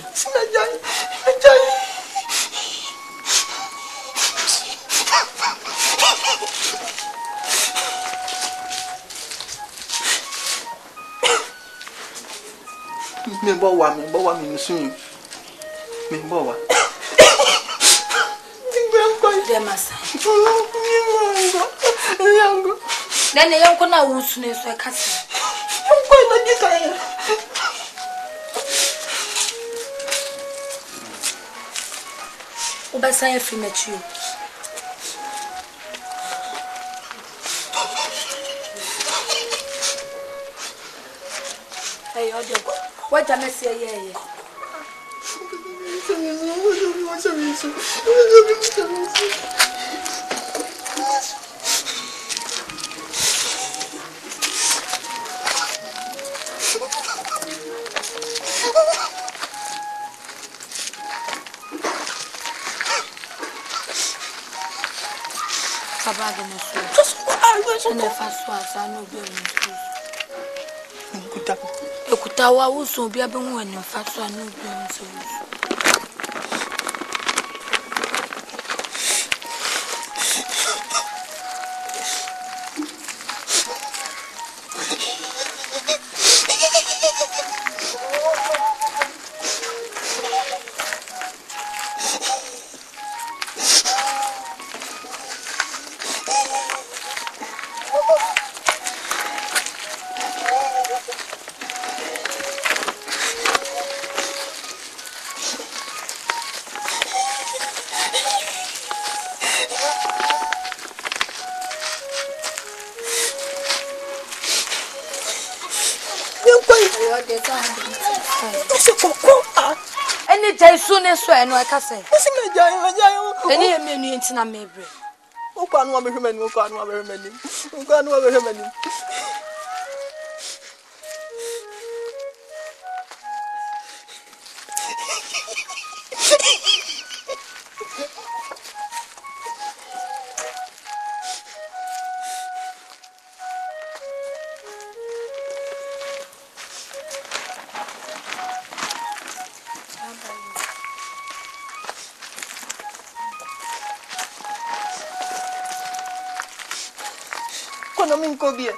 Me bow soon. Me bow. Then the young corner will soon as I catch. I'm quite a desire. Obasaya film at you. Hey, what am I saying? Ekutawa uso bia be hu enu faso anu bi nso. Any day soon as so, and I can say, any menu in Tinamabri. Who can't want very many? Who can't want very many? Who can't want very many? Go bien.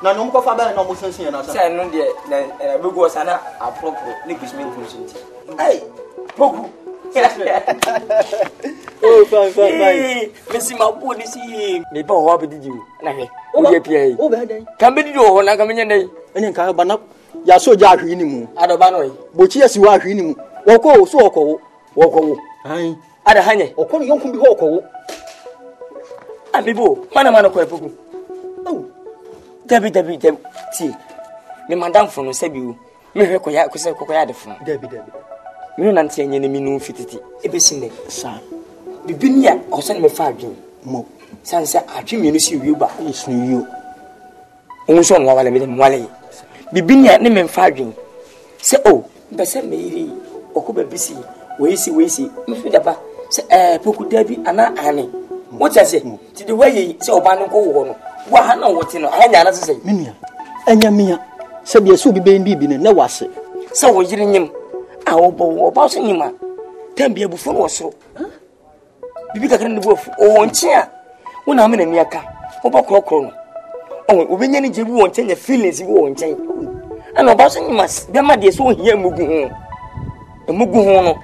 Na no mko fa ba na mo sensen na sa. Say no de na be go sana appropriate ni bismin function. Hey, poku. Oh, fine. Messi ma bu ni si. Me ba ho ba didi na hwe. O ye pia yi. O ba dan. Kan be didi o na kan menye dai. Ene kan ba na ya so ja ahwe ni mu. Adoba no yi. Bochi ya si wa ahwe ni mu. Woko so woko. Woko. Hai. Ada hanye. Okon yonku bi ho woko. Abibo, mana ko epoku. Oh. Debi ti. Me madam fo no sabiu. Me hwe koya ko se koya de fo. Debi. Me no nante anye ne minu fititi. Ebesinde. Sa. Bibinia o se me fa adwen. Mo. Sanse atwe minu si wiuba. Isu yo. Onso no wale me wale. Bibinia ne me fa adwen. Se o, be se me iri. okuba bisi we see me fi daba se poku dabi ana ane what you say ti the way say oba no ko wo no wa ha na wote no anya na say menua anya mia se de so bi bi ne na wase se wo yiri nyim a wo ba so nyima tambia bu fo wo so bibi kakra ne bu o nchi a wona me na ni aka wo ba krokro no o obenya ni jebu wo nchen ya feelings wo nchen ana ba so nyima be ma de so hia mugu ho no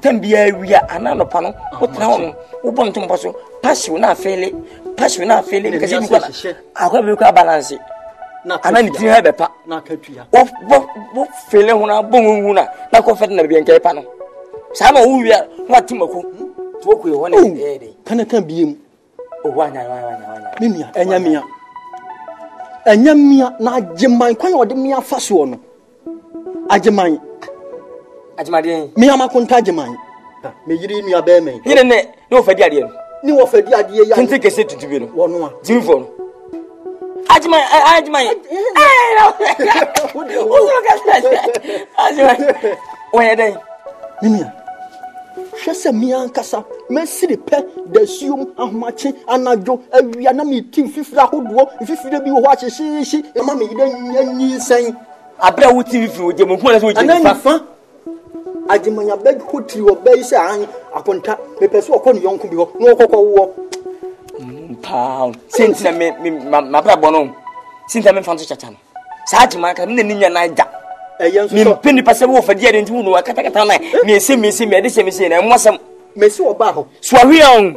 tambia wia ana no pa no wo tena ho no wo bon ntom so passion na fele because you gonna akwa be ka balance ana ni tin ha be pa na ka tuya wo fele ho na bon hu na ko fet na be nkai pa no sa ma wo wia wa timako to ko ho na kana kan biem o wanya menua enya mia na ageman kwan ode mia fa so no ageman de mia makonta ageman me yiri nua be me yire ne wo fadi ade no ni wo fadi ade ya tinte kese tutubi no wono a tifo no ageman oya dai menua hwese mia nkasa mesiri pe da sium ahomache anajo awia na me tim fifira hodo fifira bi wo ho ahyehyeshi ma me yida nyi sen abra wo tim fifira wo je mo kuma na so wo je fa agimanya beg hotri wo be ise an aponta me pese wo ko no yonko bi ho no kokko wo pound sentina me bra bono sentina me fanto chacha no sa agima ka me ni nya na ja me peni pase wo fadi ade nti wo no akata na me ese me de se na mwasam mesi wo ba ho so awian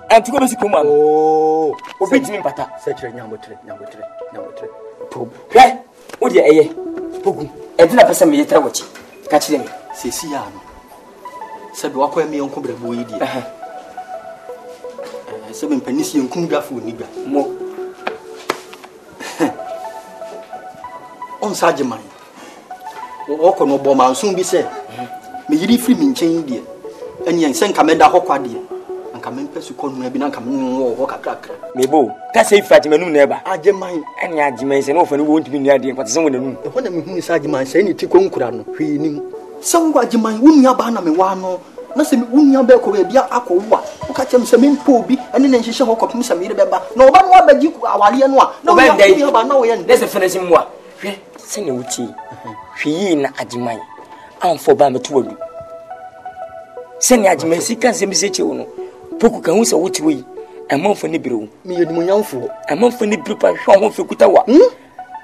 anti ko besi kuma oh obi timi pata se kire nyamotre to he wo de eye pogu enti na pese me yetra wachi ka kire me sesi ya no se be wakọ eme yonko brabo yi die se be mpanisi yenkum dwafo ni gba mo on sajeman wo ko no bo mansun bi se me yiri firi mi nchen die eni en se nka meda ho kwade nka mempe su ko no bi na nka wo ho kakra mebo ka se Fatima nu na eba ajeman eni ajeman se no fa no wo ntimi ni ade kwate se wo nanu e ho na me hu se ajeman se ni ti ko nkura no hwi nim se wo ajeman wunya ba na me wa no na se wunya ba ko bia akọwa wo ka chem se me mpo bi eni na nhihye ho kopim se me be ba na oba no abaji ku awale no a na wo ya ba na wo ye ndese fenesi mwa hwe se ne wuti hwi na ajeman amfo ba meto wadu se ne ajeman sika se mi se che wo no poku ka hu se wuti wi amanfo ne biro mi ye dimunyamfo amanfo ne biro pa hwa ho fekuta wa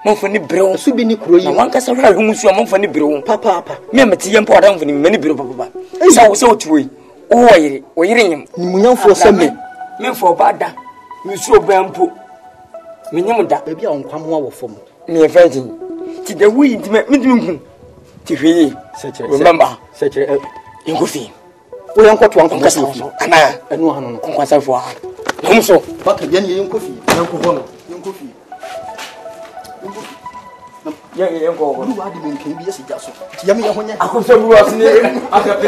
amanfo ne biro su bi ni kuro yi na wanka sa hwa hu su amanfo ne biro papa me meti yempo adanfo ne me biro papa sa wo se wuti wi o yire nyem dimunyamfo se me mfo ba da mi su obampo me nyem da bia onkwam wa wo fom me virgin ti da wi ti me hu ti hwe remember sechere ingofi wo yan kwato an kwasa ana enu hanu no kwasa fo na muso baka bia ni yenkofi yanko hono yenkofi yenko hono lu wadi men kan bi yesi jaso ti yami ya honya akoso bu asine akape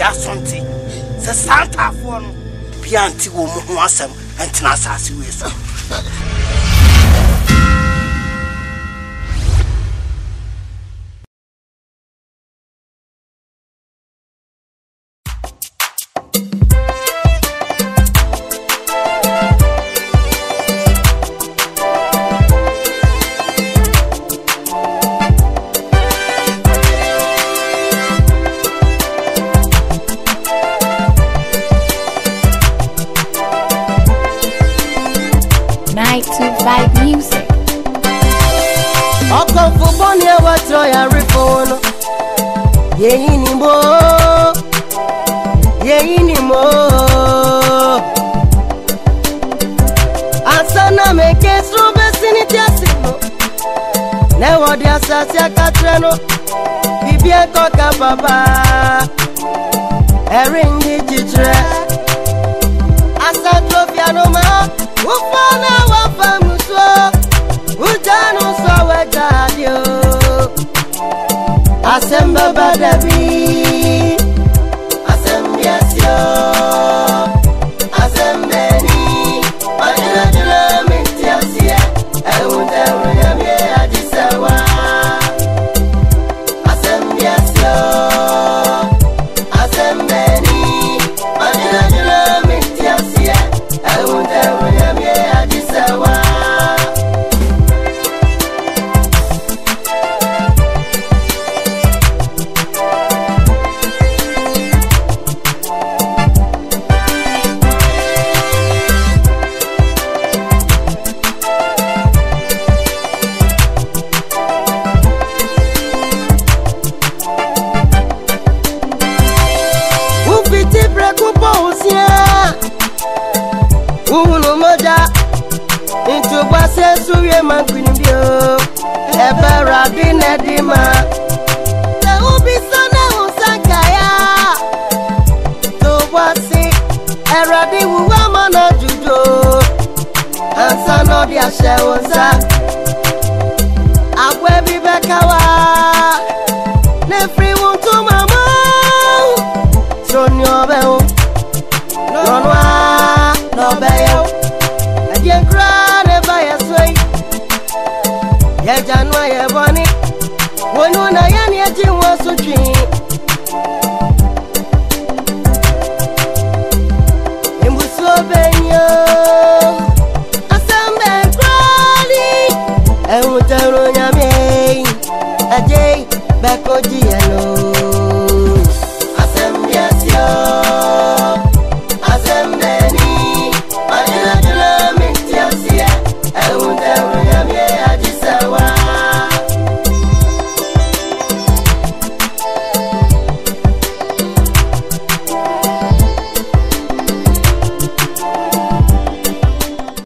Asante, the Santa one, Pianti will move awesome and Tenasas with. Asana make so besinity asino. Never the assassin catreno. Bibia coca papa. Erin teacher. Asante piano ma. Ufana wafamuso. Ujano sawe jadio. ASEM baba debi. ASEM yes yo. ASEM many. Majina jina minti asia. Ewunte unyamye ajisewa. ASEM yes yo. ASEM many. Majina jina minti asia. Ewunte unyamye ajisewa. Into Bassa Suya Manquinio, Ebera Dinedima, the Ubisana Usakaya, to Wasi, Eradi Wamana Judo, and Sanodia Shawaza, Awebi Bekawa, Nefri Wuntu Mama, Sonyo Bell, Nonwa, no Bell. Ye cry never ya sway. Ye janwa ye boni. Wonu na yan ye ji won so twi. Imbuso benyo. Asambe krali. Ehutaro nyame. Ajay beko ji eno.